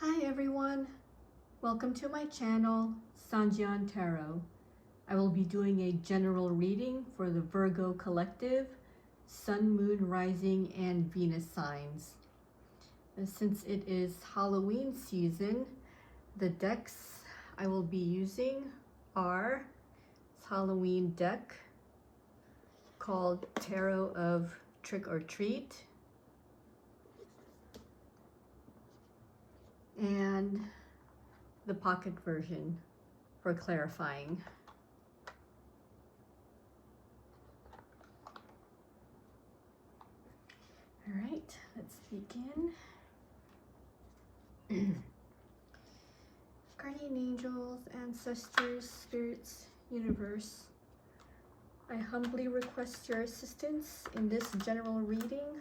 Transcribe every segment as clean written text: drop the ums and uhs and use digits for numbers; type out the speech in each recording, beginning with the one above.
Hi everyone, welcome to my channel, Sanjian Tarot. I will be doing a general reading for the Virgo collective, Sun, Moon, Rising, and Venus signs. Since it is Halloween season, the decks I will be using are this Halloween deck called Tarot of Trick or Treat, and the pocket version for clarifying. All right, let's begin. Guardian angels, ancestors, spirits, universe, I humbly request your assistance in this general reading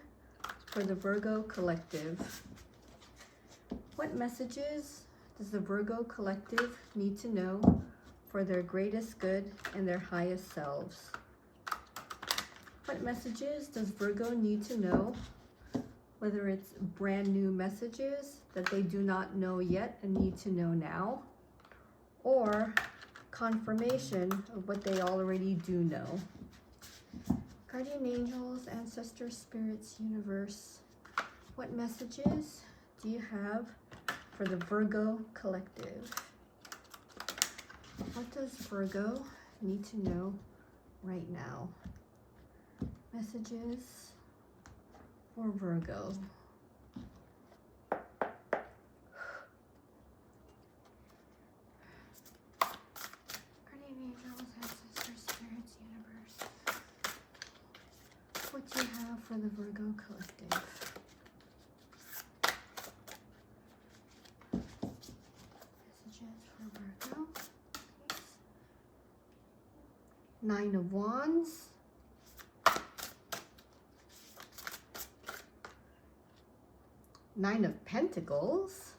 for the Virgo collective. What messages does the Virgo collective need to know for their greatest good and their highest selves? What messages does Virgo need to know, whether it's brand new messages that they do not know yet and need to know now, or confirmation of what they already do know? Guardian angels, ancestors, spirits, universe, what messages do you have for the Virgo collective? What does Virgo need to know right now? Messages for Virgo. Guardian angels, ancestors, spirits, universe. What do you have for the Virgo collective? Messages for Virgo, please. Nine of Wands. Nine of Pentacles.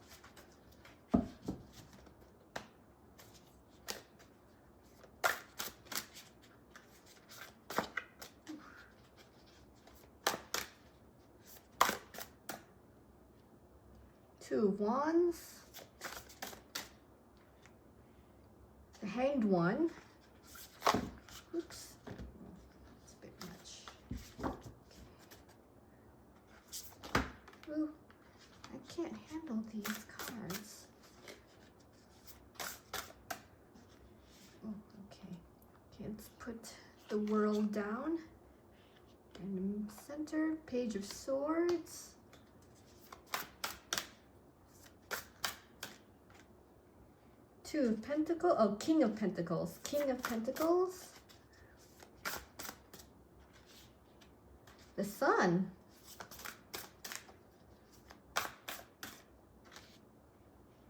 Two of Wands. The Hanged One. Oops, that's a bit much. Ooh, I can't handle these cards. Oh, okay. Okay, let's put the World down. And center, Page of Swords. Two of Pentacles, oh, King of Pentacles. King of Pentacles. The Sun.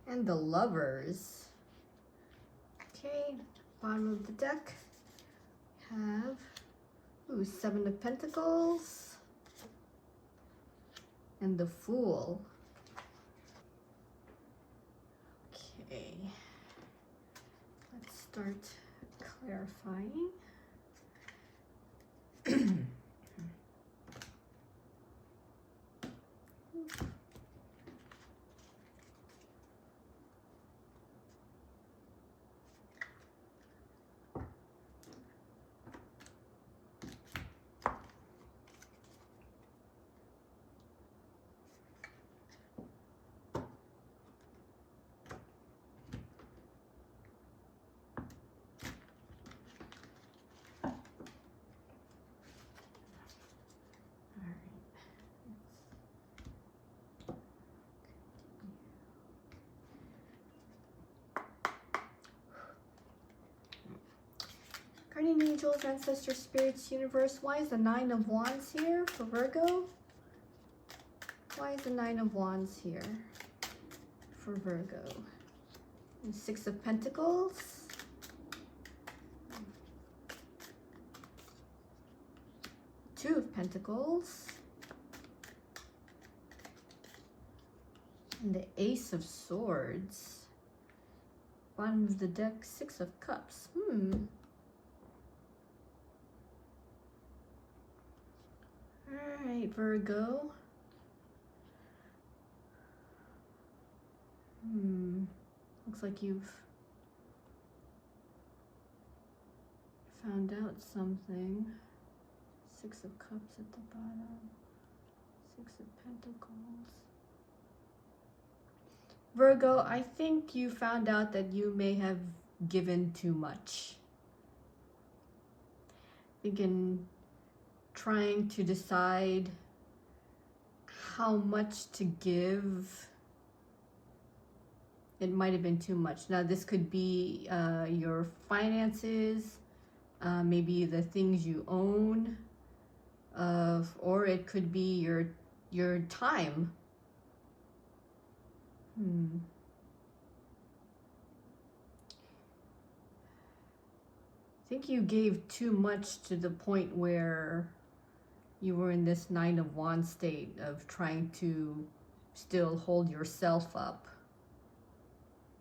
And the Lovers. Okay, bottom of the deck, have, ooh, Seven of Pentacles. And the Fool. Okay. Let's start clarifying. Guardian angels, ancestors, spirits, universe. Why is the Nine of Wands here for Virgo? Why is the Nine of Wands here for Virgo? And Six of Pentacles. Two of Pentacles. And the Ace of Swords. Bottom of the deck, Six of Cups. All right, Virgo. Looks like you've found out something. 6 of Cups at the bottom. 6 of Pentacles. Virgo, I think you found out that you may have given too much. I think in trying to decide how much to give, it might have been too much. Now this could be your finances, maybe the things you own, or it could be your time. I think you gave too much to the point where you were in this 9 of Wands state of trying to still hold yourself up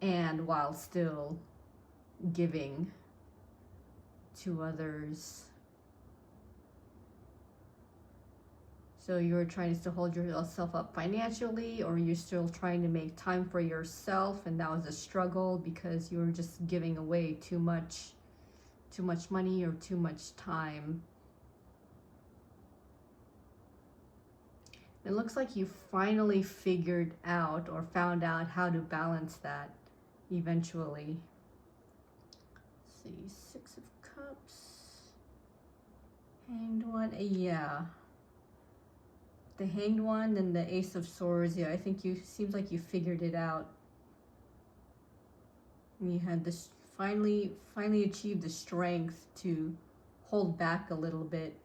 and while still giving to others. So you're trying to still hold yourself up financially, or you're still trying to make time for yourself, and that was a struggle because you were just giving away too much money or too much time. It looks like you finally figured out or found out how to balance that eventually. Let's see, 6 of Cups, Hanged One, yeah. The Hanged One and the Ace of Swords, yeah, I think seems like you figured it out. And you had this finally achieved the strength to hold back a little bit,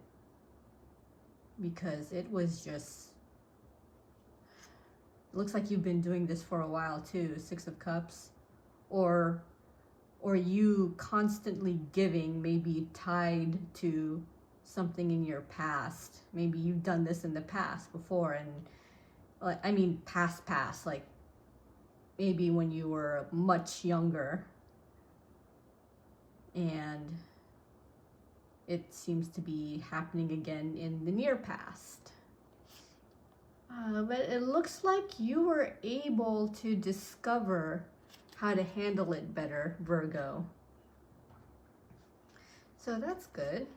because it was just, it looks like you've been doing this for a while too, 6 of Cups, or you constantly giving may be tied to something in your past. Maybe you've done this in the past before, and I mean past, like maybe when you were much younger, and it seems to be happening again in the near past. But it looks like you were able to discover how to handle it better, Virgo. So that's good.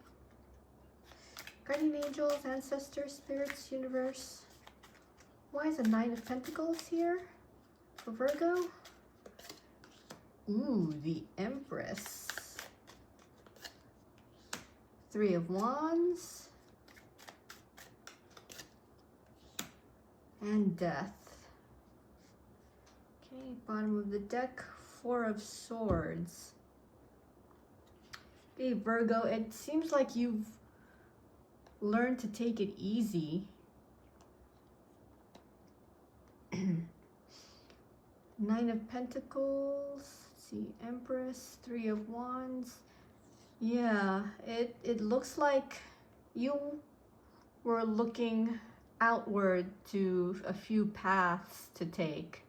Guardian angels, ancestors, spirits, universe. Why is a 9 of Pentacles here for Virgo? Ooh, the Empress. 3 of Wands. And Death. Okay, bottom of the deck, 4 of Swords. Okay, Virgo, it seems like you've learned to take it easy. 9 of Pentacles, let's see, Empress, 3 of Wands. Yeah, it looks like you were looking outward to a few paths to take.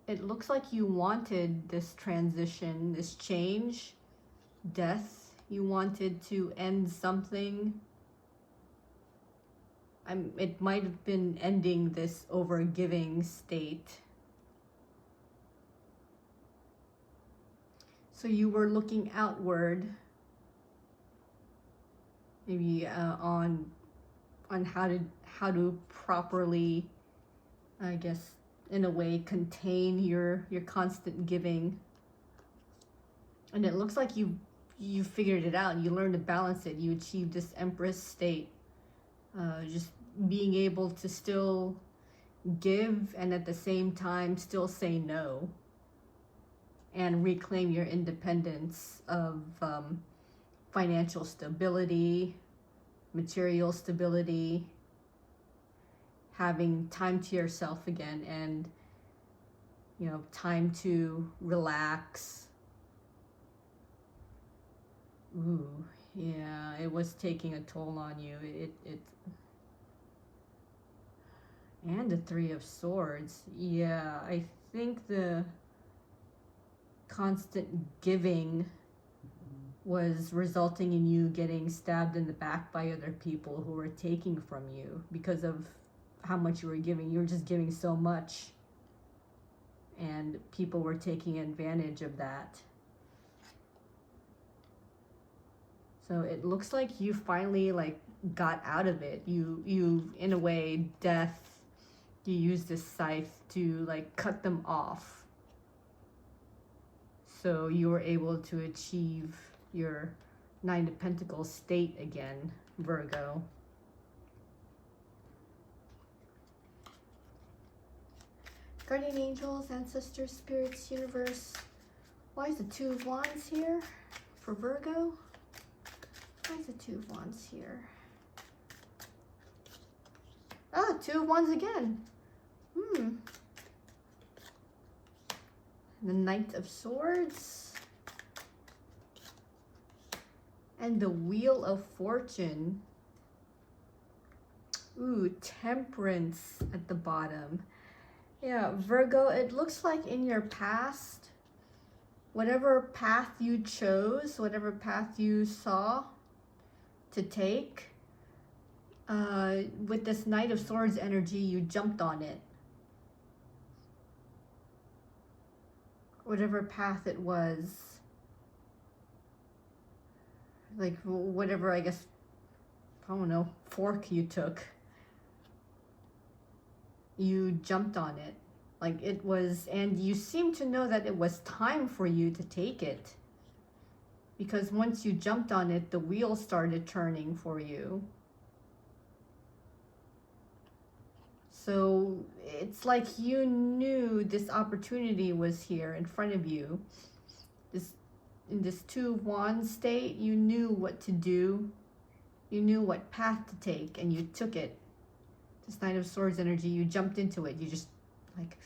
It looks like you wanted this transition, this change, death. You wanted to end something. It might have been ending this overgiving state. So you were looking outward, maybe on how to properly, I guess, in a way, contain your constant giving. And it looks like you figured it out. You learned to balance it. You achieved this Empress state, just being able to still give and at the same time still say no, and reclaim your independence of financial stability, material stability, having time to yourself again, and time to relax. Ooh, yeah, it was taking a toll on you. It and the 3 of Swords. Yeah, I think the constant giving was resulting in you getting stabbed in the back by other people who were taking from you because of how much you were giving. You were just giving so much, and people were taking advantage of that. So it looks like you finally like got out of it. You in a way, death, you used this scythe to like cut them off. So you were able to achieve your Nine of Pentacles state again, Virgo. Guardian angels, ancestors, spirits, universe. Why is the Two of Wands here for Virgo? Why is the Two of Wands here? Ah, Two of Wands again. The Knight of Swords. And the Wheel of Fortune. Ooh, Temperance at the bottom. Yeah, Virgo, it looks like in your past, whatever path you chose, whatever path you saw to take, with this Knight of Swords energy, you jumped on it. Whatever path it was, like whatever, I guess, I don't know, fork you took, you jumped on it. Like it was, and you seem to know that it was time for you to take it. Because once you jumped on it, the wheel started turning for you. So it's like you knew this opportunity was here in front of you. In this Two of Wands state, you knew what to do. You knew what path to take, and you took it. This Knight of Swords energy, you jumped into it. You just, like,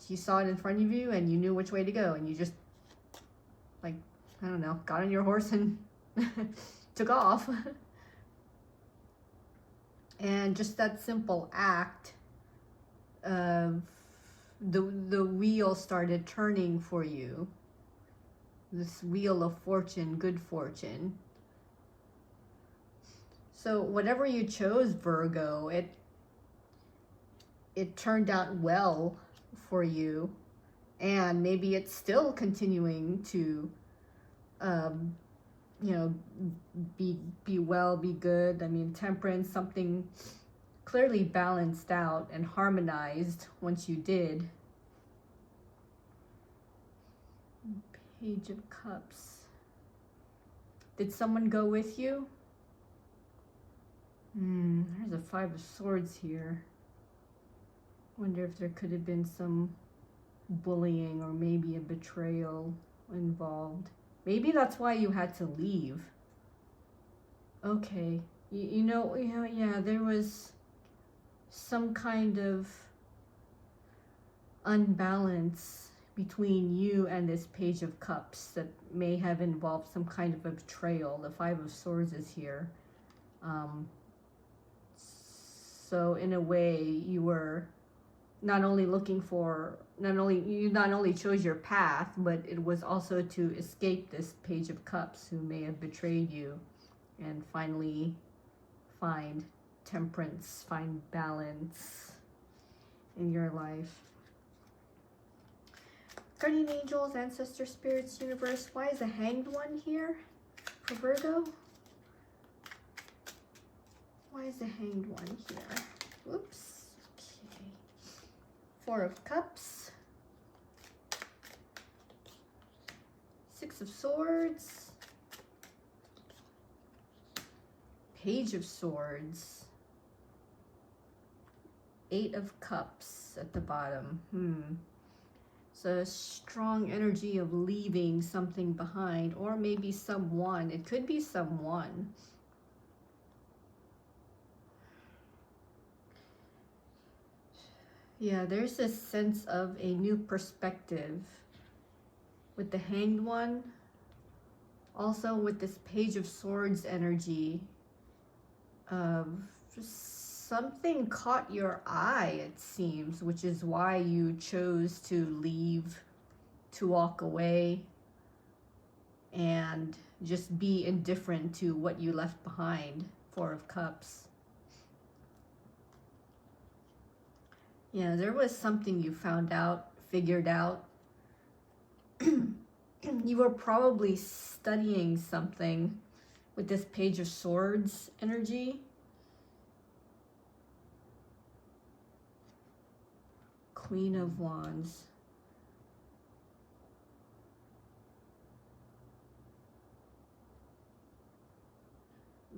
you saw it in front of you, and you knew which way to go, and you just, like, I don't know, got on your horse and took off. And just that simple act of the wheel started turning for you. This Wheel of Fortune, good fortune. So whatever you chose, Virgo, it turned out well for you, and maybe it's still continuing to you know, be well, be good. I mean, Temperance, something clearly balanced out and harmonized once you did. Page of Cups. Did someone go with you? There's a Five of Swords here. Wonder if there could have been some bullying or maybe a betrayal involved. Maybe that's why you had to leave. Okay. You know, yeah, there was some kind of unbalance between you and this Page of Cups that may have involved some kind of a betrayal. The Five of Swords is here. So in a way, you were not only you not only chose your path, but it was also to escape this Page of Cups who may have betrayed you, and finally find temperance, find balance in your life. Guardian angels, ancestor spirits, universe. Why is the Hanged One here for Virgo? Why is the Hanged One here? Whoops. Okay. Four of Cups. Six of Swords. Page of Swords. Eight of Cups at the bottom. So a strong energy of leaving something behind, or maybe someone. It could be someone. Yeah, there's this sense of a new perspective with the Hanged One. Also with this Page of Swords energy of something caught your eye, it seems, which is why you chose to leave, to walk away, and just be indifferent to what you left behind. Four of Cups. Yeah, there was something you found out, figured out. You were probably studying something with this Page of Swords energy. Queen of Wands.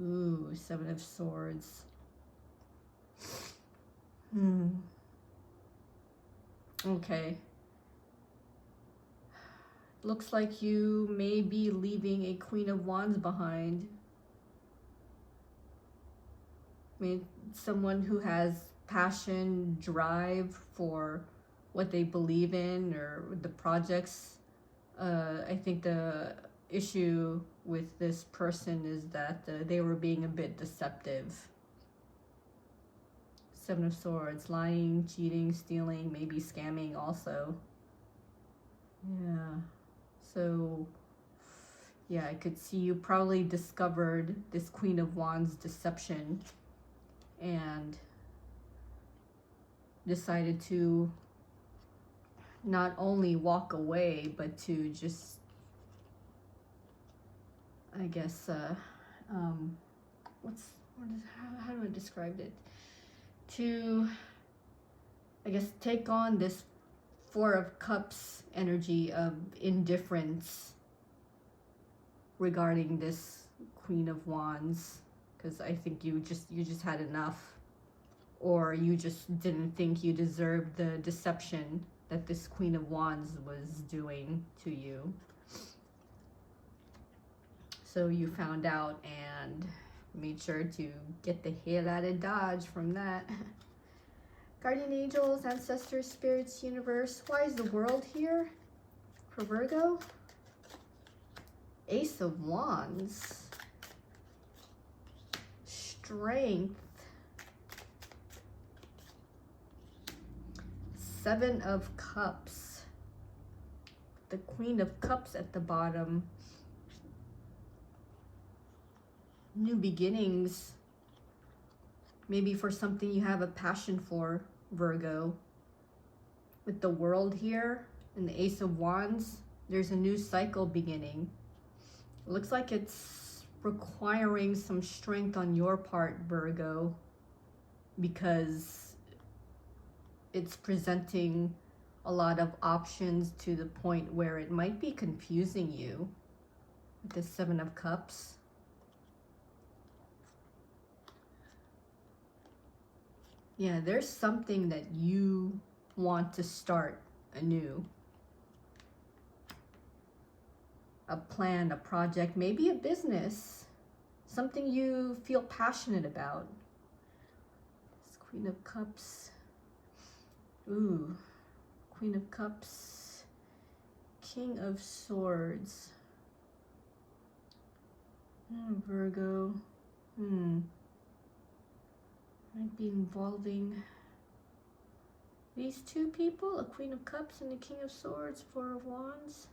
Ooh, Seven of Swords. Okay. Looks like you may be leaving a Queen of Wands behind. I mean, someone who has passion, drive for what they believe in or the projects. I think the issue with this person is that they were being a bit deceptive. Seven of Swords, lying, cheating, stealing, maybe scamming also. Yeah. So, yeah, I could see you probably discovered this Queen of Wands deception and decided to not only walk away, but to just, I guess, how do I describe it? To, I guess, take on this Four of Cups energy of indifference regarding this Queen of Wands, because I think you just had enough, or you just didn't think you deserved the deception that this Queen of Wands was doing to you. So you found out and made sure to get the hell out of Dodge from that. Guardian angels, ancestors, spirits, universe. Why is the world here for Virgo? Ace of Wands. Strength. Seven of Cups. The Queen of Cups at the bottom. New beginnings. Maybe for something you have a passion for, Virgo. With the world here and the Ace of Wands, there's a new cycle beginning. It looks like it's requiring some strength on your part, Virgo, because it's presenting a lot of options to the point where it might be confusing you with the Seven of Cups. Yeah, there's something that you want to start anew. A plan, a project, maybe a business. Something you feel passionate about. This Queen of Cups. Ooh, Queen of Cups. King of Swords. Virgo. Might be involving these two people, a Queen of Cups and a King of Swords, Four of Wands.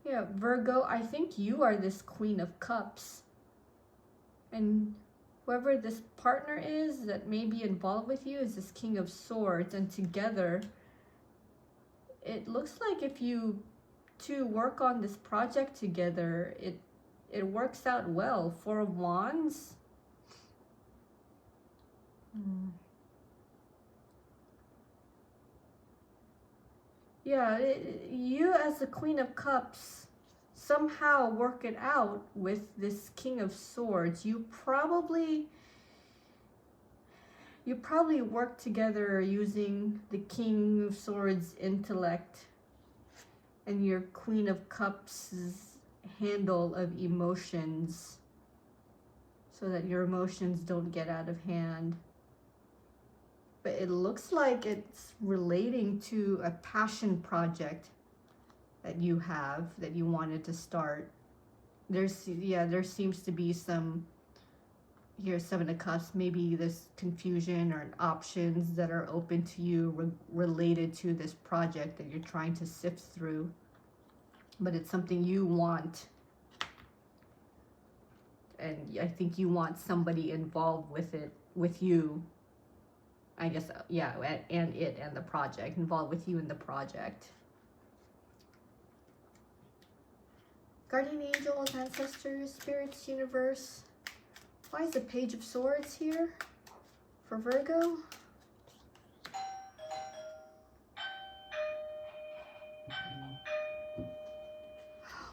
Yeah, Virgo, I think you are this Queen of Cups. And whoever this partner is that may be involved with you is this King of Swords. And together, it looks like if you two work on this project together, it works out well. Four of Wands. Yeah, you as the Queen of Cups somehow work it out with this King of Swords. You probably work together using the King of Swords intellect and your Queen of Cups' handle of emotions, so that your emotions don't get out of hand. But it looks like it's relating to a passion project that you have, that you wanted to start. There seems to be some, here, Seven of Cups, maybe this confusion or options that are open to you related to this project that you're trying to sift through. But it's something you want. and I think you want somebody involved with it, with you. I guess, yeah, and the project, involved with you in the project. Guardian angels, ancestors, spirits, universe. Why is the Page of Swords here for Virgo? Oh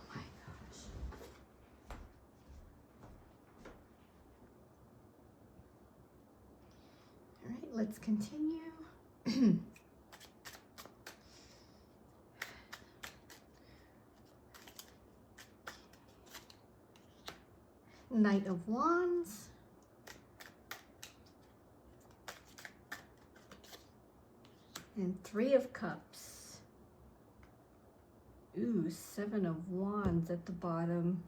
my gosh. All right, let's continue. Knight of Wands. And Three of Cups. Ooh, Seven of Wands at the bottom.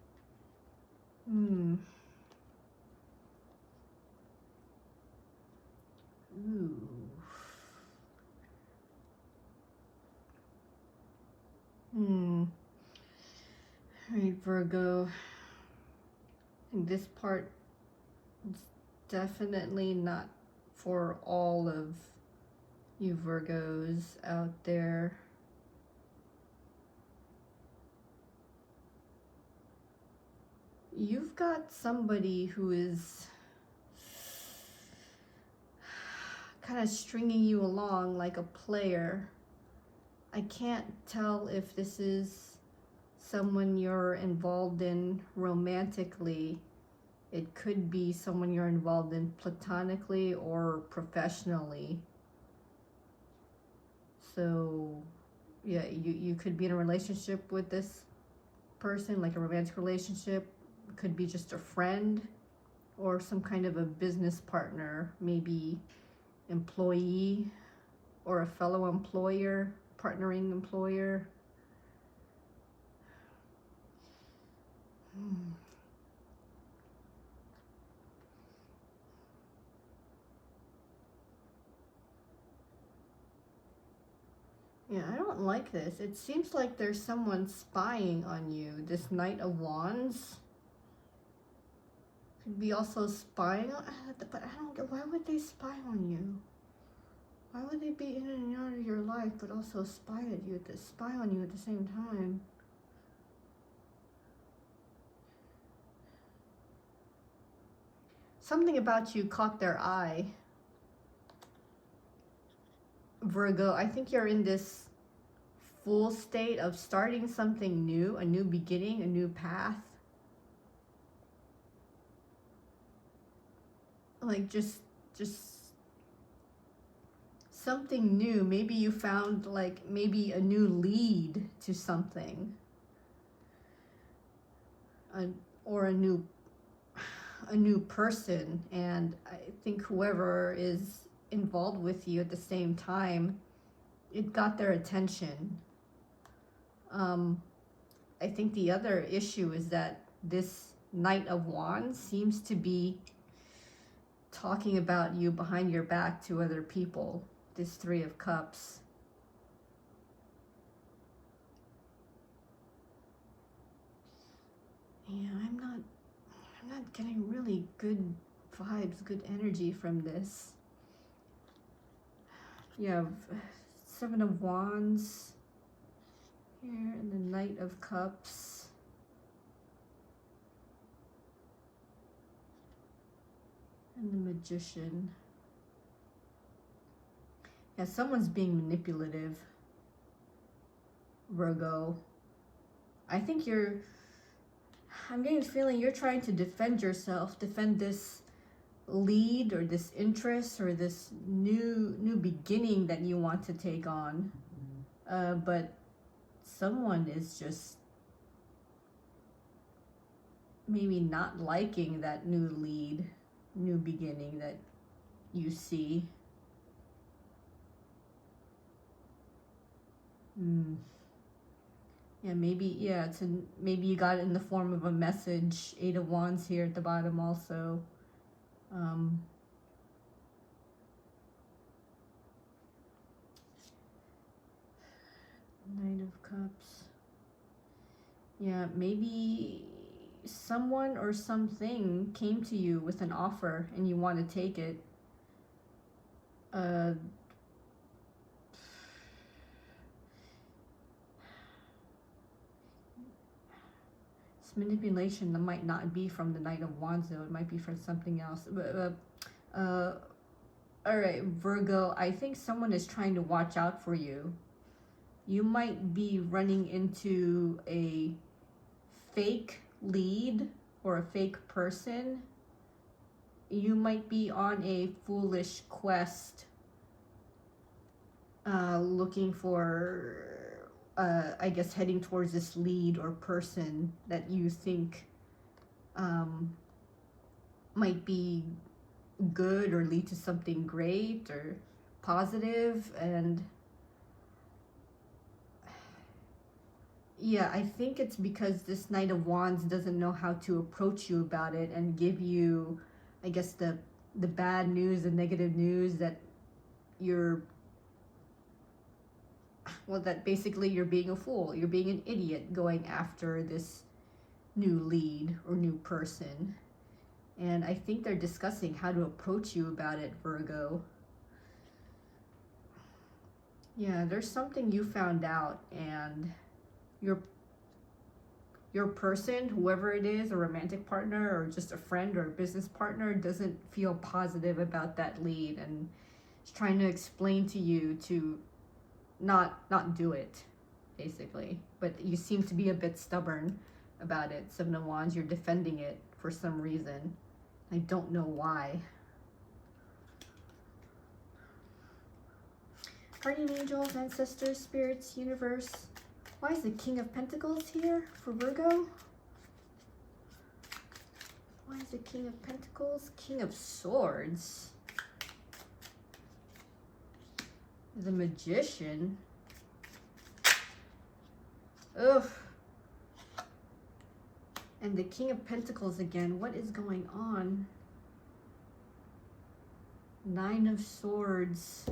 Ooh. All right, Virgo. I think this part is definitely not for all of you Virgos out there. You've got somebody who is kind of stringing you along like a player. I can't tell if this is someone you're involved in romantically. It could be someone you're involved in platonically or professionally. So yeah, you could be in a relationship with this person, like a romantic relationship. It could be just a friend or some kind of a business partner, maybe employee or a fellow employer, partnering employer. Yeah, I don't like this. It seems like there's someone spying on you. This Knight of Wands could be also spying on, but I don't get, why would they spy on you? Why would they be in and out of your life but also spy on you at the same time? Something about you caught their eye. Virgo, I think you're in this full state of starting something new, a new beginning, a new path. Like just something new. Maybe you found like maybe a new lead to something. Or a new person, and I think whoever is involved with you at the same time, it got their attention. I think the other issue is that this Knight of Wands seems to be talking about you behind your back to other people. This Three of Cups. Yeah, I'm not getting really good vibes, good energy from this. You have Seven of Wands here and the Knight of Cups. And the Magician. Yeah, someone's being manipulative, Virgo. I think I'm getting this feeling you're trying to defend yourself, defend this lead or this interest or this new beginning that you want to take on. But someone is just maybe not liking that new lead, new beginning that you see. Yeah, maybe you got it in the form of a message. Eight of Wands here at the bottom also. Knight of Cups. Yeah, maybe someone or something came to you with an offer and you want to take it. This manipulation that might not be from the Knight of Wands, though. It might be from something else. All right, Virgo, I think someone is trying to watch out for you. You might be running into a fake lead or a fake person. You might be on a foolish quest, looking for, I guess, heading towards this lead or person that you think might be good or lead to something great or positive. And yeah, I think it's because this Knight of Wands doesn't know how to approach you about it and give you, I guess, the bad news, the negative news that you're, well, that basically you're being a fool, you're being an idiot going after this new lead or new person. And I think they're discussing how to approach you about it, Virgo. Yeah, there's something you found out, and your person, whoever it is, a romantic partner or just a friend or a business partner, doesn't feel positive about that lead and is trying to explain to you to not do it, basically. But you seem to be a bit stubborn about it. Seven of Wands, you're defending it for some reason. I don't know why. Guardian angels, ancestors, spirits, universe. Why is the King of Pentacles here for Virgo? Why is the King of Pentacles? King of Swords. The Magician. Ugh. And the King of Pentacles again. What is going on? Nine of Swords.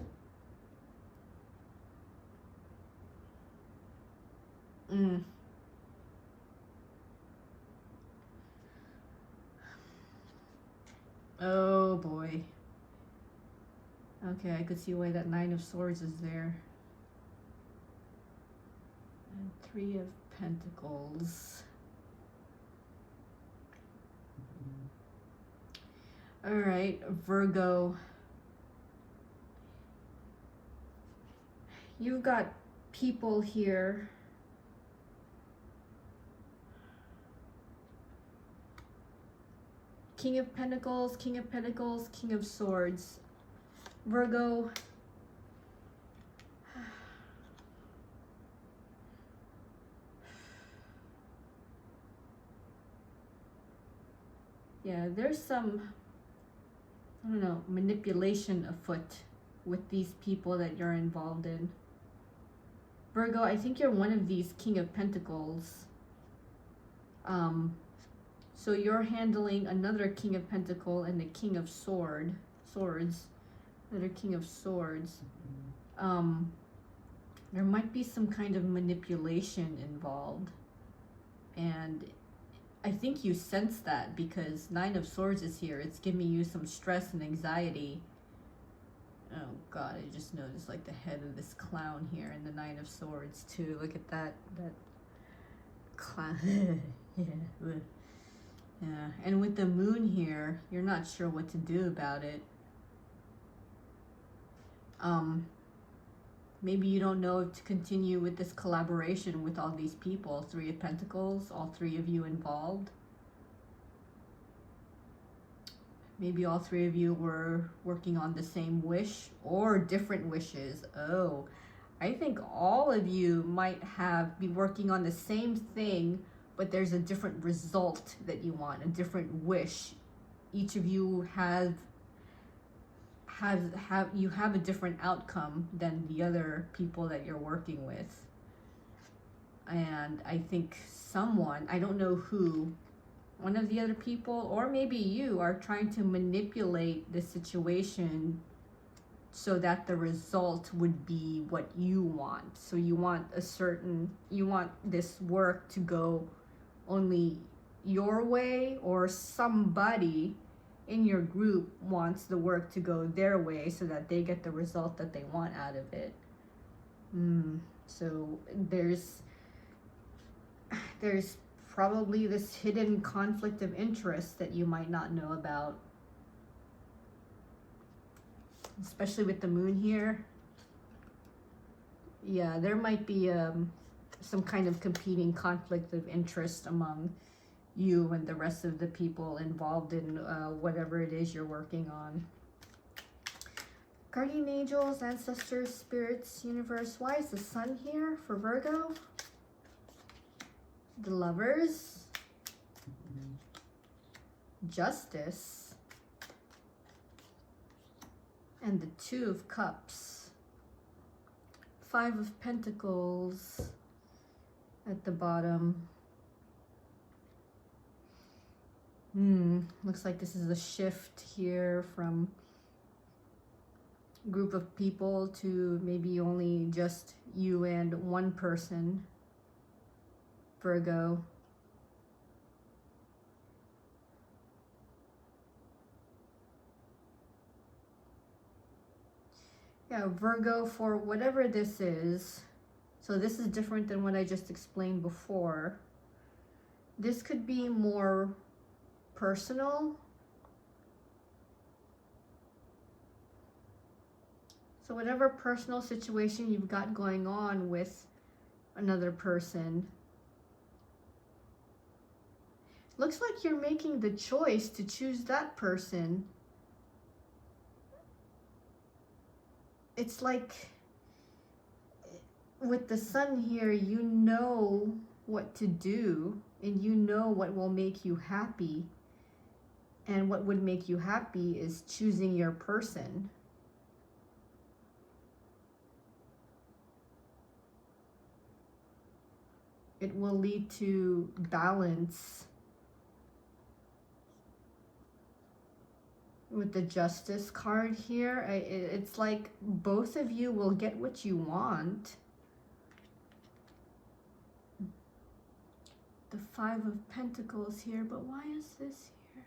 Oh boy. Okay, I could see why that Nine of Swords is there. And Three of Pentacles. All right, Virgo. You've got people here. King of Pentacles, King of Pentacles, King of Swords. Virgo. Yeah, there's some, I don't know, manipulation afoot with these people that you're involved in. Virgo, I think you're one of these King of Pentacles. So you're handling another King of Pentacle and the King of Swords. Another King of Swords. There might be some kind of manipulation involved. And I think you sense that because Nine of Swords is here. It's giving you some stress and anxiety. Oh God, I just noticed like the head of this clown here and the Nine of Swords too. Look at that clown. Yeah. Yeah, and with the moon here, you're not sure what to do about it. Maybe you don't know if to continue with this collaboration with all these people. Three of Pentacles, all three of you involved. Be all three of you were working on the same wish or different wishes. Oh, I think all of you might be working on the same thing, but there's a different result that you want, a different wish. Each of you have a different outcome than the other people that you're working with. And I think someone, I don't know who, one of the other people, or maybe you, are trying to manipulate the situation so that the result would be what you want. So you want this work to go only your way, or somebody in your group wants the work to go their way so that they get the result that they want out of it. So there's probably this hidden conflict of interest that you might not know about, especially with the moon here. Yeah, there might be some kind of competing conflict of interest among you and the rest of the people involved in whatever it is you're working on. Guardian angels, ancestors, spirits, universe. Why is the sun here for Virgo? The Lovers, Justice, and the Two of Cups. Five of Pentacles at the bottom. Looks like this is a shift here from group of people to maybe only just you and one person, Virgo. Yeah, Virgo, for whatever this is, so this is different than what I just explained before. This could be more personal. So whatever personal situation you've got going on with another person, looks like you're making the choice to choose that person. It's like with the sun here, you know what to do and you know what will make you happy. And what would make you happy is choosing your person. It will lead to balance. With the Justice card here, it's like both of you will get what you want. The Five of Pentacles here, but why is this here?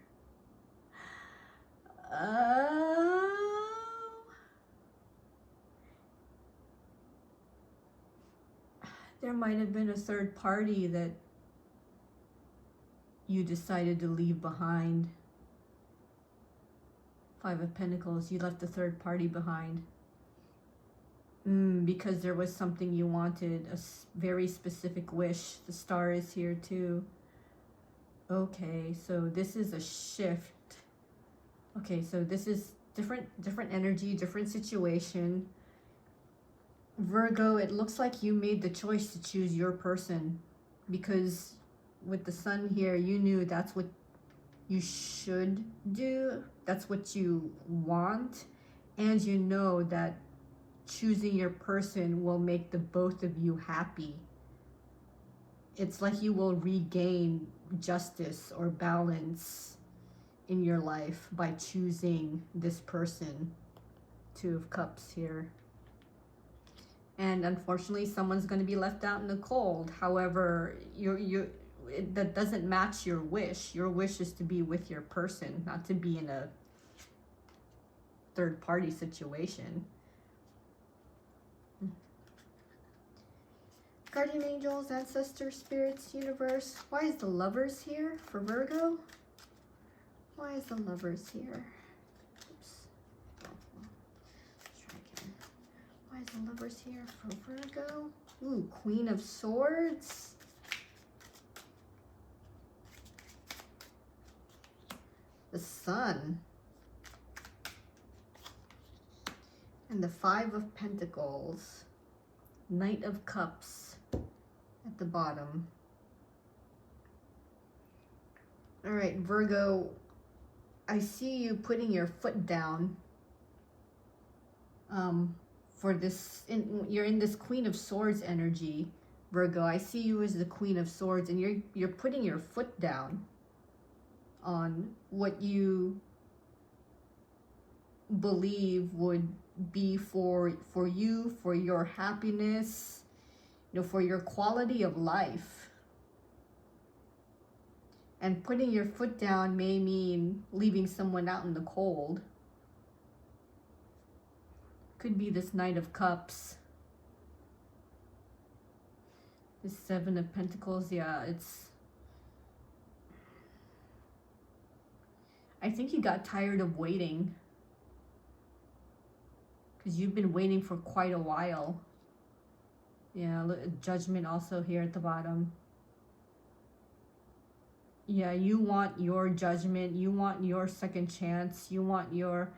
There might have been a third party that you decided to leave behind. Five of Pentacles, you left the third party behind. Because there was something you wanted, a very specific wish. The Star is here too. Okay, so this is a shift. Okay, so this is different energy, different situation. Virgo, it looks like you made the choice to choose your person, because with the sun here, you knew that's what you should do. That's what you want. And you know that choosing your person will make the both of you happy. It's like you will regain justice or balance in your life by choosing this person. Two of Cups here. And unfortunately, someone's going to be left out in the cold. However, that doesn't match your wish. Your wish is to be with your person, not to be in a third-party situation. Guardian angels, ancestors, spirits, universe. Why is the Lovers here for Virgo? Why is the Lovers here? Oops. Let's try again. Why is the Lovers here for Virgo? Ooh, Queen of Swords. The Sun. And the Five of Pentacles. Knight of Cups at the bottom. All right, Virgo, I see you putting your foot down for this. You're in this Queen of Swords energy, Virgo. I see you as the Queen of Swords, and you're putting your foot down on what you believe would be for you, for your happiness, for your quality of life. And putting your foot down may mean leaving someone out in the cold. Could be this Knight of Cups. This Seven of Pentacles, yeah, I think you got tired of waiting. Because you've been waiting for quite a while. Yeah, Judgment also here at the bottom. Yeah, you want your judgment. You want your second chance. You want your,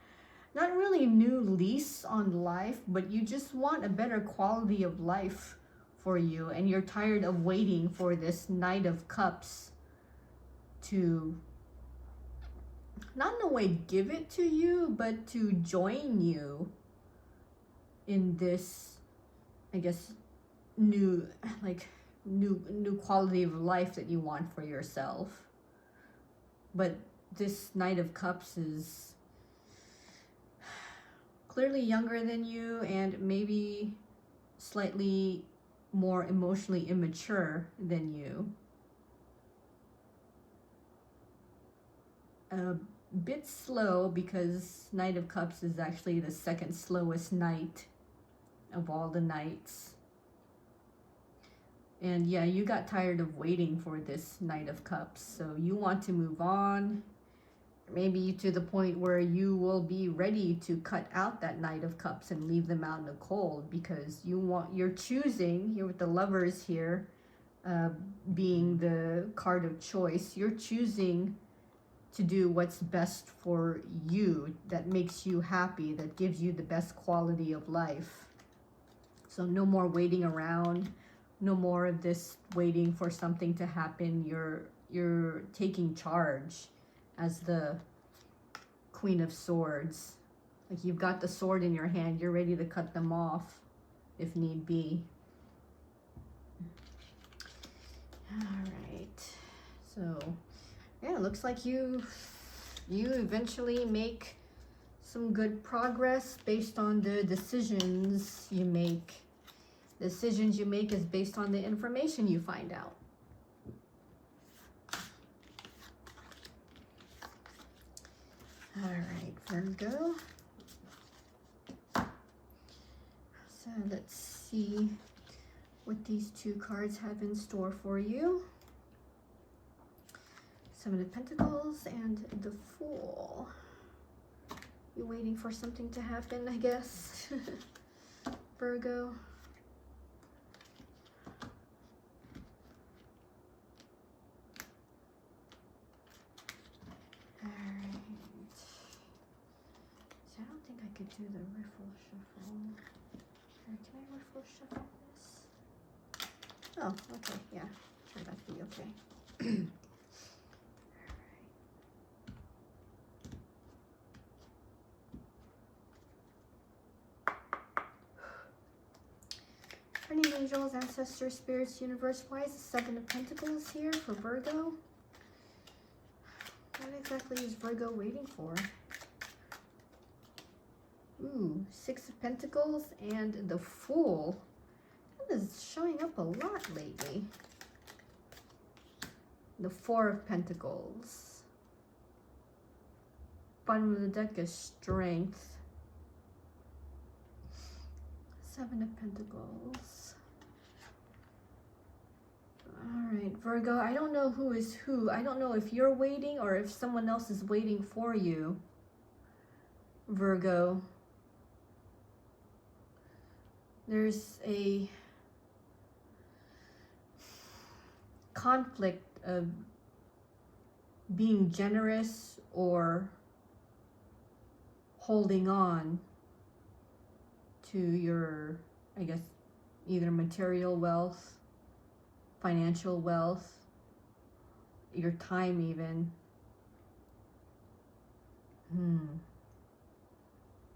not really new lease on life, but you just want a better quality of life for you. And you're tired of waiting for this Knight of Cups to, not in a way give it to you, but to join you in this, I guess, new quality of life that you want for yourself. But this Knight of Cups is clearly younger than you and maybe slightly more emotionally immature than you. A bit slow, because Knight of Cups is actually the second slowest knight of all the knights. And yeah, you got tired of waiting for this Knight of Cups. So you want to move on. Maybe to the point where you will be ready to cut out that Knight of Cups and leave them out in the cold, because you're choosing, here with the Lovers here, being the card of choice, you're choosing to do what's best for you, that makes you happy, that gives you the best quality of life. So no more waiting around. No more of this waiting for something to happen. You're taking charge as the Queen of Swords. Like, you've got the sword in your hand. You're ready to cut them off if need be. All right. So, yeah, it looks like you eventually make some good progress based on the decisions you make. Decisions you make is based on the information you find out. All right, Virgo. So let's see what these two cards have in store for you. Seven of Pentacles and the Fool. You're waiting for something to happen, I guess. Virgo. Could do the riffle shuffle. Can I riffle shuffle this? Oh, okay, yeah. Turned out to be okay. Guardian angels, ancestors, spirits, universe. Why is the Seven of Pentacles here for Virgo? What exactly is Virgo waiting for? Ooh, Six of Pentacles and the Fool. That is showing up a lot lately. The Four of Pentacles. Bottom of the deck is Strength. Seven of Pentacles. All right, Virgo, I don't know who is who. I don't know if you're waiting or if someone else is waiting for you, Virgo. There's a conflict of being generous or holding on to your, I guess, either material wealth, financial wealth, your time even.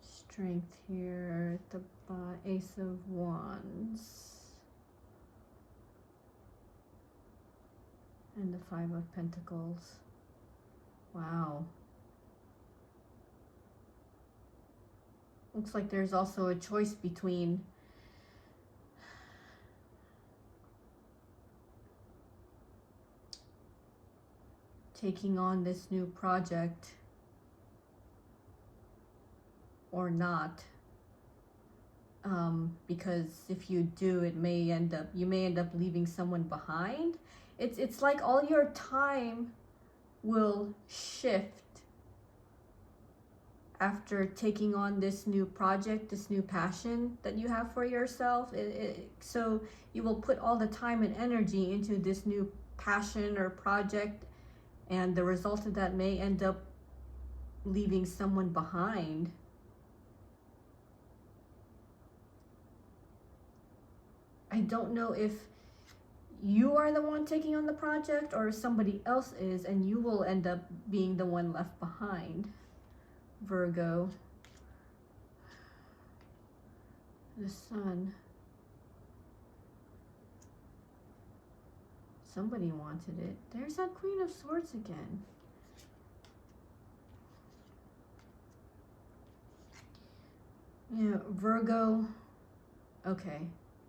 Strength here, the Ace of Wands. And the Five of Pentacles. Wow. Looks like there's also a choice between taking on this new project or not. Because if you do, you may end up leaving someone behind. It's like all your time will shift after taking on this new project, this new passion that you have for yourself. So you will put all the time and energy into this new passion or project, and the result of that may end up leaving someone behind. I don't know if you are the one taking on the project or somebody else is, and you will end up being the one left behind, Virgo. The Sun. Somebody wanted it. There's that Queen of Swords again. Yeah, Virgo. Okay.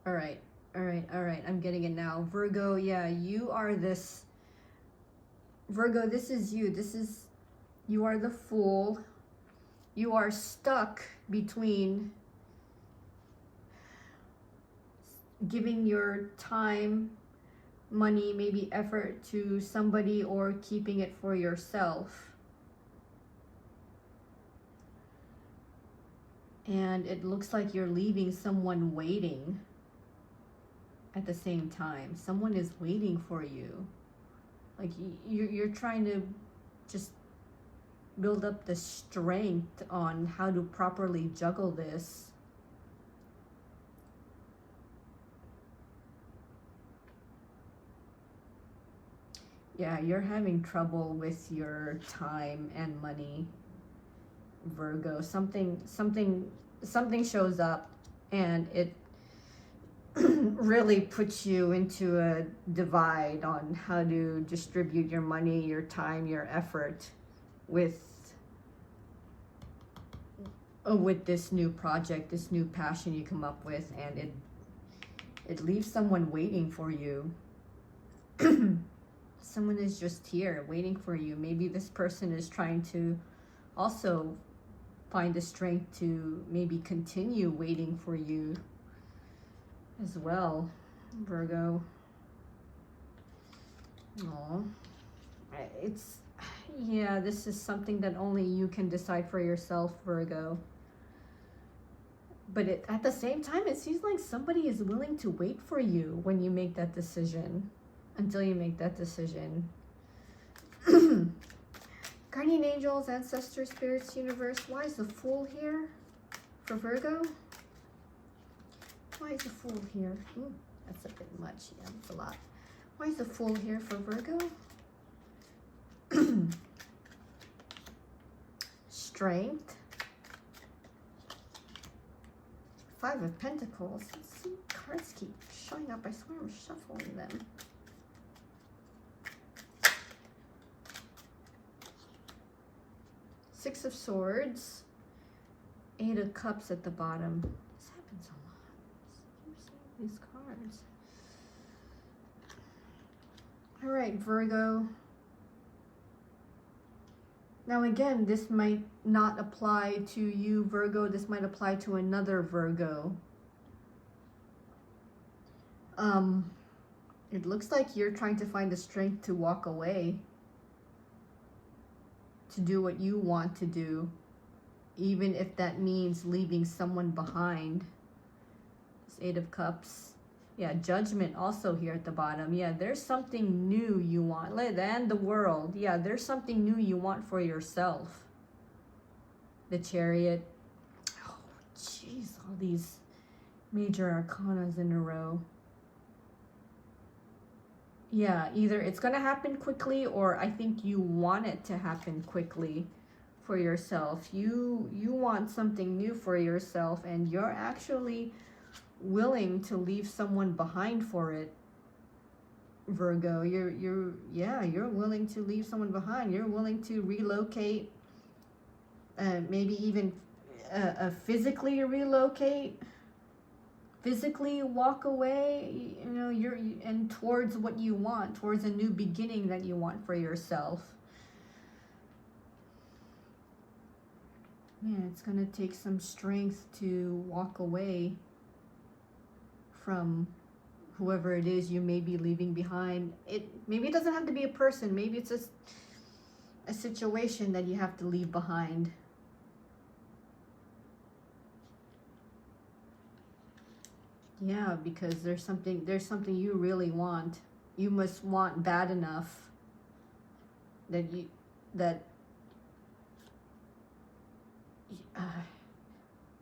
All right. I'm getting it now. Virgo, yeah, you are this. Virgo, this is you. You are the Fool. You are stuck between giving your time, money, maybe effort to somebody, or keeping it for yourself. And it looks like you're leaving someone waiting at the same time. Someone is waiting for you. Like you're trying to just build up the strength on how to properly juggle this. Yeah, you're having trouble with your time and money, Virgo. Something shows up, and it really puts you into a divide on how to distribute your money, your time, your effort with this new project, this new passion you come up with, and it leaves someone waiting for you. Someone is just here waiting for you. Maybe this person is trying to also find the strength to maybe continue waiting for you as well, Virgo. Oh, yeah, this is something that only you can decide for yourself, Virgo. But at the same time, it seems like somebody is willing to wait for you when you make that decision, until you make that decision. Guardian angels, ancestors, spirits, universe. Why is the Fool here for Virgo? Why is the Fool here? Ooh, that's a bit much. Yeah, that's a lot. Why is the Fool here for Virgo? Strength. Five of Pentacles. Let's see, cards keep showing up. I swear I'm shuffling them. Six of Swords. Eight of Cups at the bottom. This happens a lot. Keep seeing these cards. All right, Virgo. Now again, this might not apply to you, Virgo. This might apply to another Virgo. It looks like you're trying to find the strength to walk away, to do what you want to do, even if that means leaving someone behind. This Eight of Cups. Yeah, Judgment also here at the bottom. Yeah, there's something new you want. And the World. Yeah, there's something new you want for yourself. The Chariot. Oh, jeez, all these major arcanas in a row. Yeah, either it's going to happen quickly, or I think you want it to happen quickly for yourself. You want something new for yourself, and you're actually willing to leave someone behind for it, Virgo. You're willing to leave someone behind. You're willing to relocate, maybe even physically relocate, physically walk away, and towards what you want, towards a new beginning that you want for yourself. Man, it's gonna take some strength to walk away from whoever it is you may be leaving behind. Maybe it doesn't have to be a person. Maybe it's just a situation that you have to leave behind. Yeah, because there's something you really want. You must want bad enough that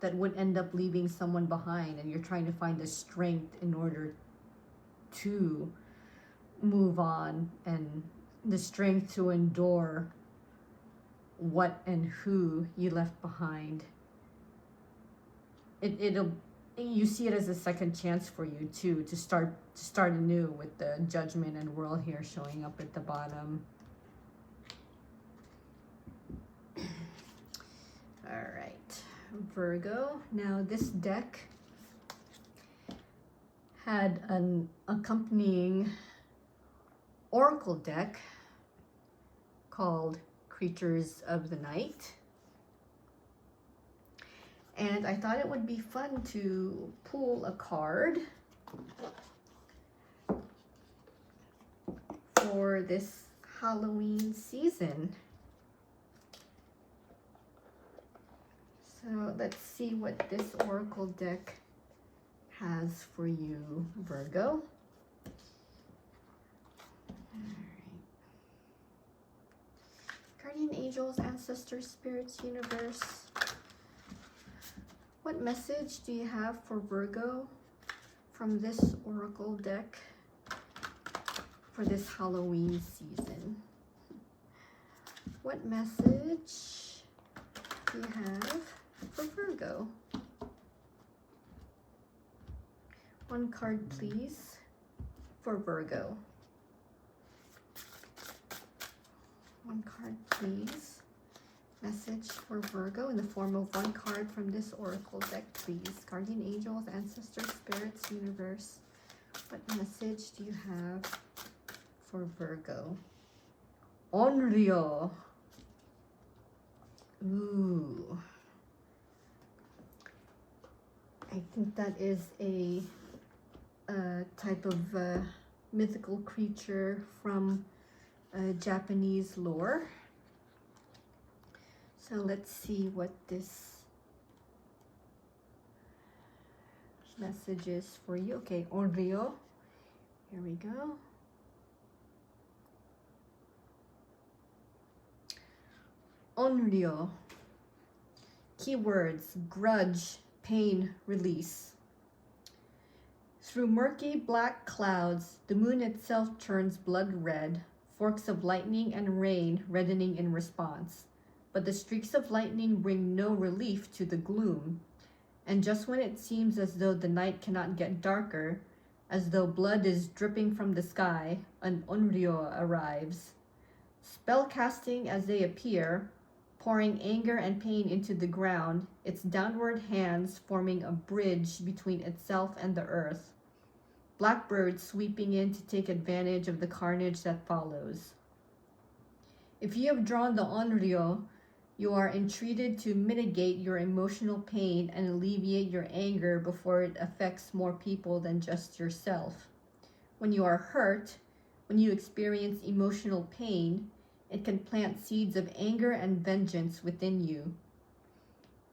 that would end up leaving someone behind, and you're trying to find the strength in order to move on, and the strength to endure what and who you left behind. You see it as a second chance for you too, to start anew, with the Judgment and World here showing up at the bottom. All right, Virgo. Now this deck had an accompanying oracle deck called Creatures of the Night. And I thought it would be fun to pull a card for this Halloween season. So let's see what this oracle deck has for you, Virgo. All right. Guardian angels, ancestors, spirits, universe. What message do you have for Virgo from this oracle deck for this Halloween season? What message do you have for Virgo? One card, please, for Virgo. One card, please. Message for Virgo in the form of one card from this oracle deck, please. Guardian angels, ancestors, spirits, universe. What message do you have for Virgo? Onryo. Ooh. I think that is a type of mythical creature from Japanese lore. So let's see what this message is for you. Okay, Onryo. Here we go. Onryo. Keywords: grudge, pain, release. Through murky black clouds, the moon itself turns blood red, forks of lightning and rain reddening in response. But the streaks of lightning bring no relief to the gloom, and just when it seems as though the night cannot get darker, as though blood is dripping from the sky, an Onryo arrives. Spell-casting as they appear, pouring anger and pain into the ground, its downward hands forming a bridge between itself and the earth. Blackbirds sweeping in to take advantage of the carnage that follows. If you have drawn the Onryo, you are entreated to mitigate your emotional pain and alleviate your anger before it affects more people than just yourself. When you are hurt, when you experience emotional pain, it can plant seeds of anger and vengeance within you,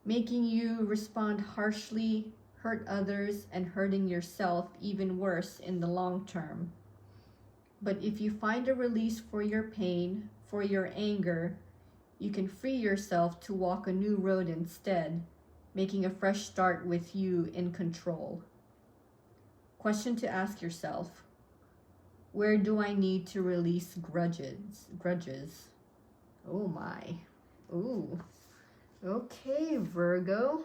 making you respond harshly, hurt others, and hurting yourself even worse in the long term. But if you find a release for your pain, for your anger, you can free yourself to walk a new road instead, making a fresh start with you in control. Question to ask yourself: where do I need to release grudges? Oh my. Ooh. Okay, Virgo.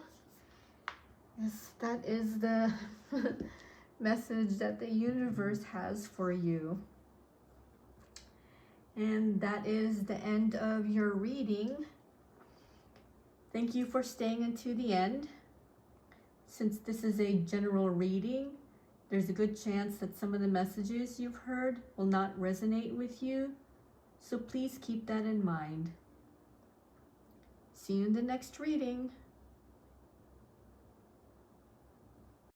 Yes, that is the message that the universe has for you. And that is the end of your reading. Thank you for staying until the end. Since this is a general reading, there's a good chance that some of the messages you've heard will not resonate with you, so please keep that in mind. See you in the next reading.